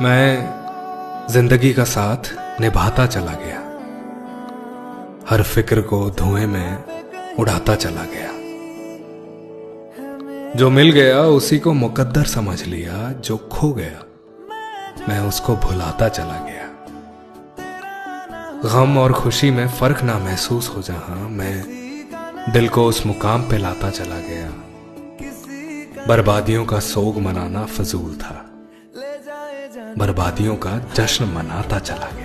मैं जिंदगी का साथ निभाता चला गया, हर फिक्र को धुएं में उड़ाता चला गया। जो मिल गया उसी को मुकद्दर समझ लिया, जो खो गया मैं उसको भुलाता चला गया। गम और खुशी में फर्क ना महसूस हो जहां, मैं दिल को उस मुकाम पे लाता चला गया। बर्बादियों का सोग मनाना फजूल था, बर्बादियों का जश्न मनाता चला गया।